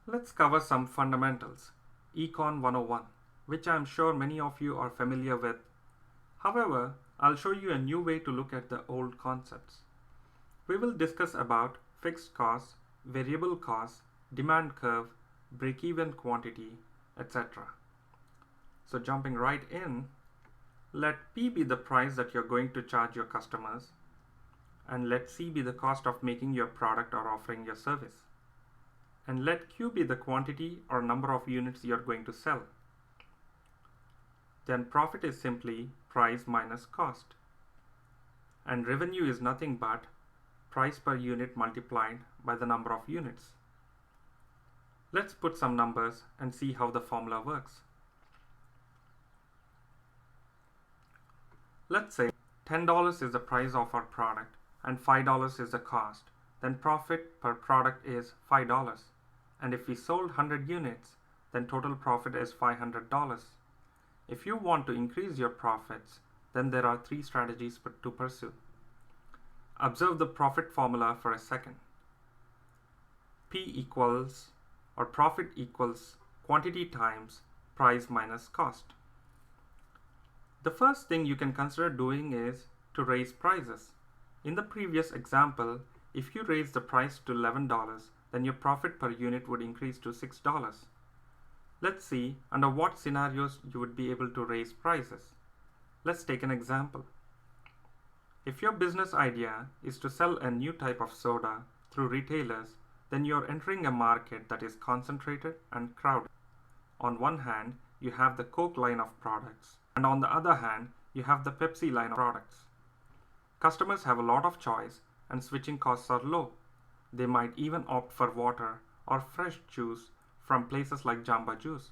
Let's cover some fundamentals, Econ 101, which I'm sure many of you are familiar with. However, I'll show you a new way to look at the old concepts. We will discuss about fixed costs, variable costs, demand curve, break-even quantity, etc. So jumping right in, let P be the price that you're going to charge your customers, and let C be the cost of making your product or offering your service. And let Q be the quantity or number of units you're going to sell. Then profit is simply price minus cost. And revenue is nothing but price per unit multiplied by the number of units. Let's put some numbers and see how the formula works. Let's say $10 is the price of our product and $5 is the cost. Then profit per product is $5. And if we sold 100 units, then total profit is $500. If you want to increase your profits, then there are 3 strategies to pursue. Observe the profit formula for a second. P equals, or profit equals, quantity times price minus cost. The first thing you can consider doing is to raise prices. In the previous example, if you raise the price to $11, then your profit per unit would increase to $6. Let's see under what scenarios you would be able to raise prices. Let's take an example. If your business idea is to sell a new type of soda through retailers, then you're entering a market that is concentrated and crowded. On one hand, you have the Coke line of products, and on the other hand, you have the Pepsi line of products. Customers have a lot of choice and switching costs are low. They might even opt for water or fresh juice from places like Jamba Juice.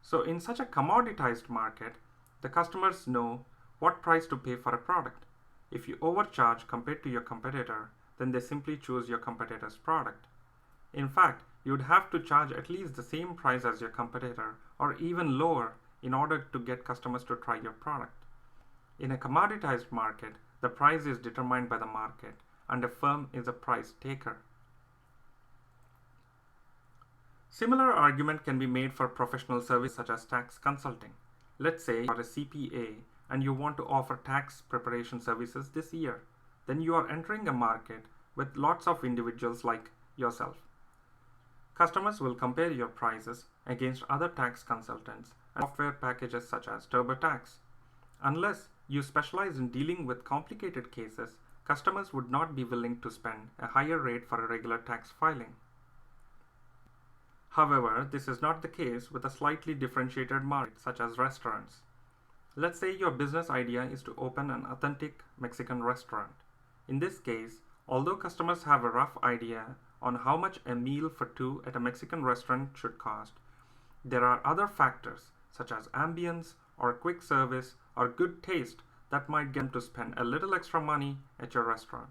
So in such a commoditized market, the customers know what price to pay for a product. If you overcharge compared to your competitor, then they simply choose your competitor's product. In fact, you would have to charge at least the same price as your competitor or even lower in order to get customers to try your product. In a commoditized market, the price is determined by the market and a firm is a price taker. Similar argument can be made for professional service such as tax consulting. Let's say you are a CPA and you want to offer tax preparation services this year. Then you are entering a market with lots of individuals like yourself. Customers will compare your prices against other tax consultants and software packages such as TurboTax. Unless you specialize in dealing with complicated cases, customers would not be willing to spend a higher rate for a regular tax filing. However, this is not the case with a slightly differentiated market such as restaurants. Let's say your business idea is to open an authentic Mexican restaurant. In this case, although customers have a rough idea on how much a meal for 2 at a Mexican restaurant should cost, there are other factors such as ambience or quick service or good taste that might get them to spend a little extra money at your restaurant.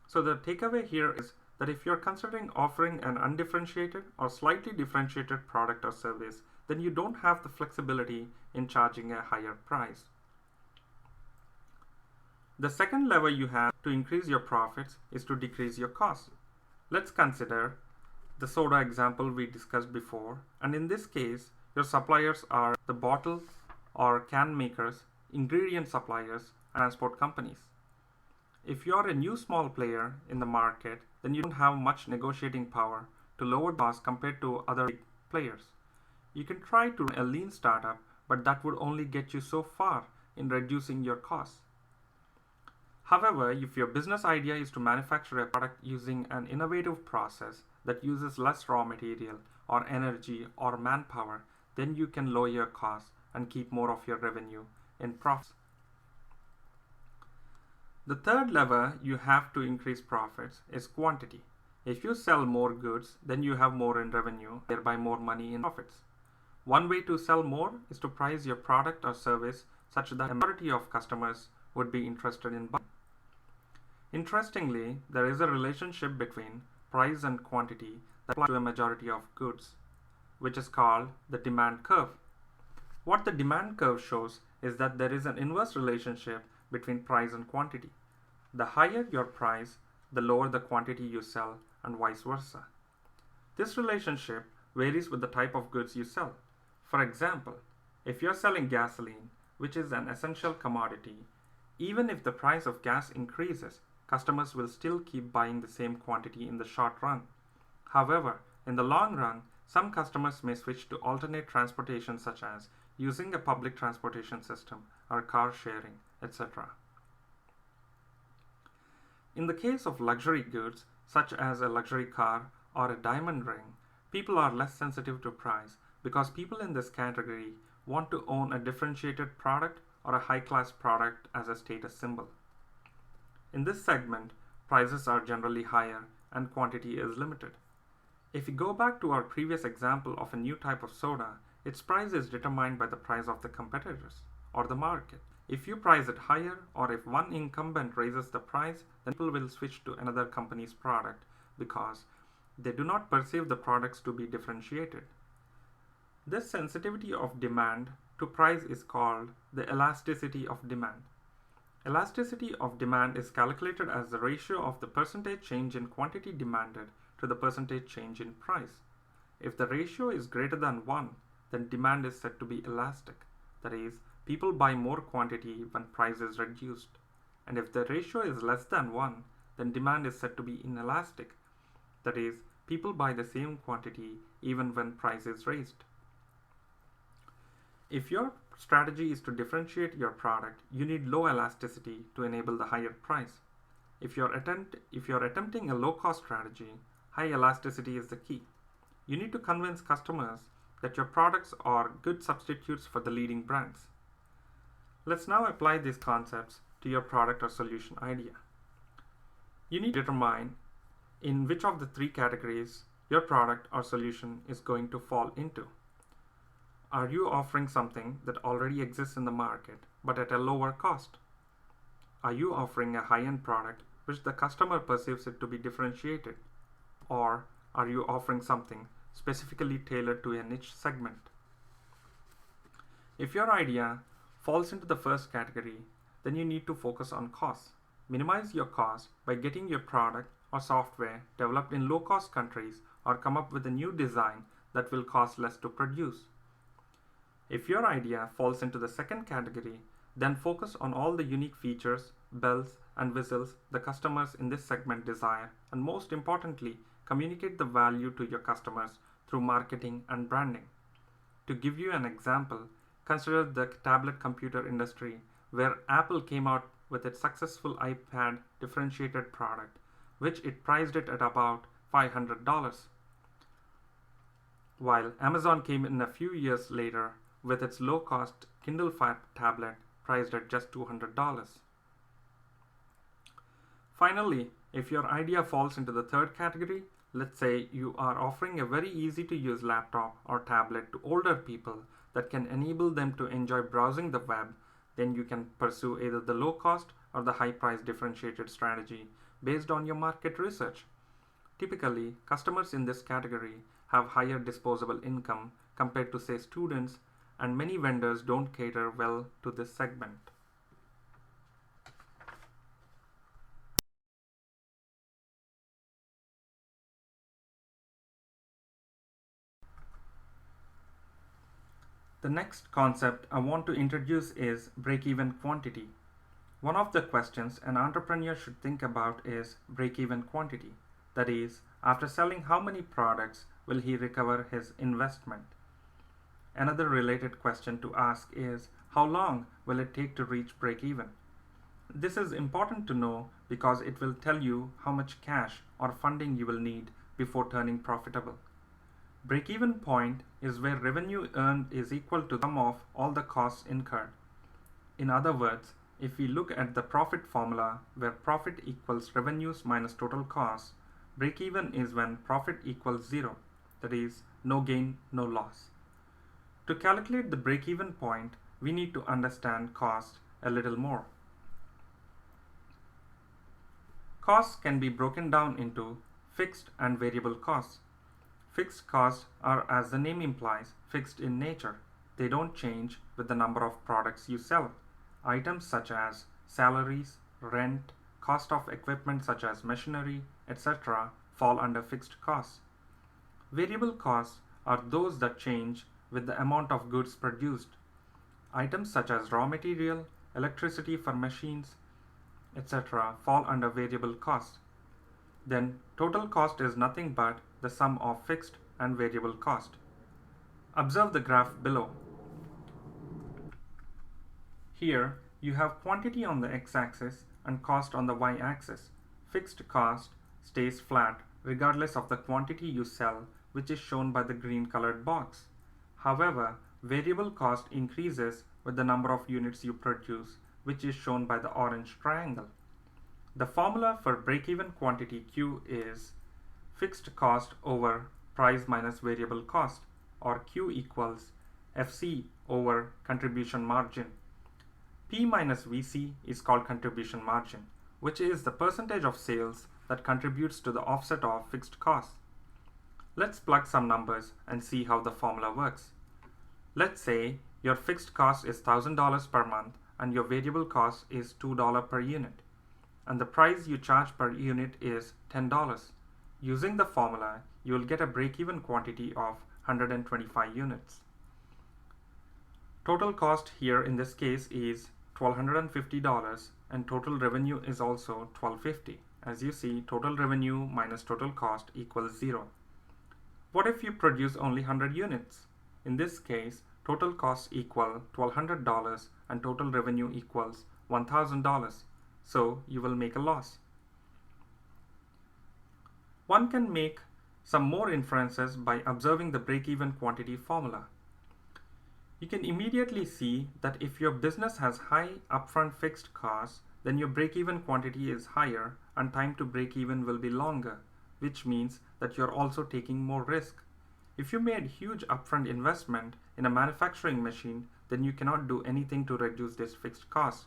So the takeaway here is that if you're considering offering an undifferentiated or slightly differentiated product or service, then you don't have the flexibility in charging a higher price. The second lever you have to increase your profits is to decrease your costs. Let's consider the soda example we discussed before, and in this case, your suppliers are the bottle or can makers, ingredient suppliers, and transport companies. If you are a new small player in the market, then you don't have much negotiating power to lower costs compared to other big players. You can try to run a lean startup, but that would only get you so far in reducing your costs. However, if your business idea is to manufacture a product using an innovative process that uses less raw material or energy or manpower, then you can lower your costs and keep more of your revenue in profits. The third lever you have to increase profits is quantity. If you sell more goods, then you have more in revenue, thereby more money in profits. One way to sell more is to price your product or service such that a majority of customers would be interested in buying. Interestingly, there is a relationship between price and quantity that applies to a majority of goods, which is called the demand curve. What the demand curve shows is that there is an inverse relationship between price and quantity. The higher your price, the lower the quantity you sell, and vice versa. This relationship varies with the type of goods you sell. For example, if you're selling gasoline, which is an essential commodity, even if the price of gas increases, customers will still keep buying the same quantity in the short run. However, in the long run, some customers may switch to alternate transportation such as using a public transportation system or car sharing, etc. In the case of luxury goods, such as a luxury car or a diamond ring, people are less sensitive to price because people in this category want to own a differentiated product or a high-class product as a status symbol. In this segment, prices are generally higher and quantity is limited. If we go back to our previous example of a new type of soda, its price is determined by the price of the competitors or the market. If you price it higher, or if one incumbent raises the price, then people will switch to another company's product because they do not perceive the products to be differentiated. This sensitivity of demand to price is called the elasticity of demand. Elasticity of demand is calculated as the ratio of the percentage change in quantity demanded to the percentage change in price. If the ratio is greater than 1, then demand is said to be elastic. That is, people buy more quantity when price is reduced. And if the ratio is less than 1, then demand is said to be inelastic. That is, people buy the same quantity even when price is raised. If your strategy is to differentiate your product, you need low elasticity to enable the higher price. If you're attempting a low-cost strategy, high elasticity is the key. You need to convince customers that your products are good substitutes for the leading brands. Let's now apply these concepts to your product or solution idea. You need to determine in which of the three categories your product or solution is going to fall into. Are you offering something that already exists in the market but at a lower cost? Are you offering a high-end product which the customer perceives it to be differentiated? Or are you offering something specifically tailored to a niche segment? If your idea falls into the first category, then you need to focus on costs. Minimize your costs by getting your product or software developed in low-cost countries or come up with a new design that will cost less to produce. If your idea falls into the second category, then focus on all the unique features, bells, and whistles the customers in this segment desire, and most importantly, communicate the value to your customers through marketing and branding. To give you an example, consider the tablet computer industry, where Apple came out with its successful iPad differentiated product, which it priced it at about $500, while Amazon came in a few years later with its low-cost Kindle Fire tablet priced at just $200. Finally, if your idea falls into the third category, let's say you are offering a very easy-to-use laptop or tablet to older people that can enable them to enjoy browsing the web, then you can pursue either the low-cost or the high-price differentiated strategy based on your market research. Typically, customers in this category have higher disposable income compared to, say, students, and many vendors don't cater well to this segment. The next concept I want to introduce is break-even quantity. One of the questions an entrepreneur should think about is break-even quantity. That is, after selling how many products will he recover his investment? Another related question to ask is, how long will it take to reach break-even? This is important to know because it will tell you how much cash or funding you will need before turning profitable. Break-even point is where revenue earned is equal to the sum of all the costs incurred. In other words, if we look at the profit formula where profit equals revenues minus total costs, break-even is when profit equals 0, that is, no gain, no loss. To calculate the break-even point, we need to understand cost a little more. Costs can be broken down into fixed and variable costs. Fixed costs are, as the name implies, fixed in nature. They don't change with the number of products you sell. Items such as salaries, rent, cost of equipment such as machinery, etc. fall under fixed costs. Variable costs are those that change with the amount of goods produced. Items such as raw material, electricity for machines, etc. fall under variable cost. Then total cost is nothing but the sum of fixed and variable cost. Observe the graph below. Here you have quantity on the x-axis and cost on the y-axis. Fixed cost stays flat regardless of the quantity you sell, which is shown by the green colored box. However, variable cost increases with the number of units you produce, which is shown by the orange triangle. The formula for break-even quantity Q is fixed cost over price minus variable cost, or Q equals FC over contribution margin. P minus VC is called contribution margin, which is the percentage of sales that contributes to the offset of fixed costs. Let's plug some numbers and see how the formula works. Let's say your fixed cost is $1,000 per month and your variable cost is $2 per unit, and the price you charge per unit is $10. Using the formula, you will get a break-even quantity of 125 units. Total cost here in this case is $1,250 and total revenue is also $1,250. As you see, total revenue minus total cost equals 0. What if you produce only 100 units? In this case, total cost equal $1,200 and total revenue equals $1,000. So you will make a loss. One can make some more inferences by observing the break-even quantity formula. You can immediately see that if your business has high upfront fixed costs, then your break-even quantity is higher and time to break even will be longer, which means that you're also taking more risk. If you made huge upfront investment in a manufacturing machine, then you cannot do anything to reduce this fixed cost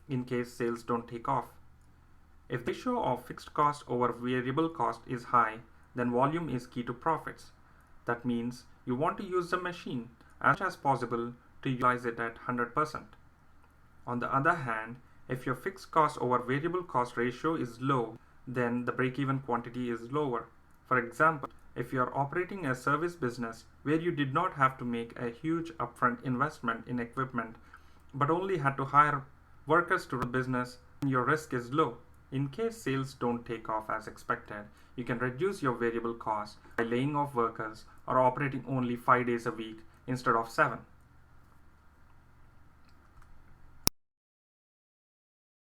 in case sales don't take off. If the ratio of fixed cost over variable cost is high, then volume is key to profits. That means you want to use the machine as much as possible to utilize it at 100%. On the other hand, if your fixed cost over variable cost ratio is low, then the break-even quantity is lower. For example, if you are operating a service business where you did not have to make a huge upfront investment in equipment, but only had to hire workers to run the business, your risk is low. In case sales don't take off as expected, you can reduce your variable cost by laying off workers or operating only 5 days a week instead of 7.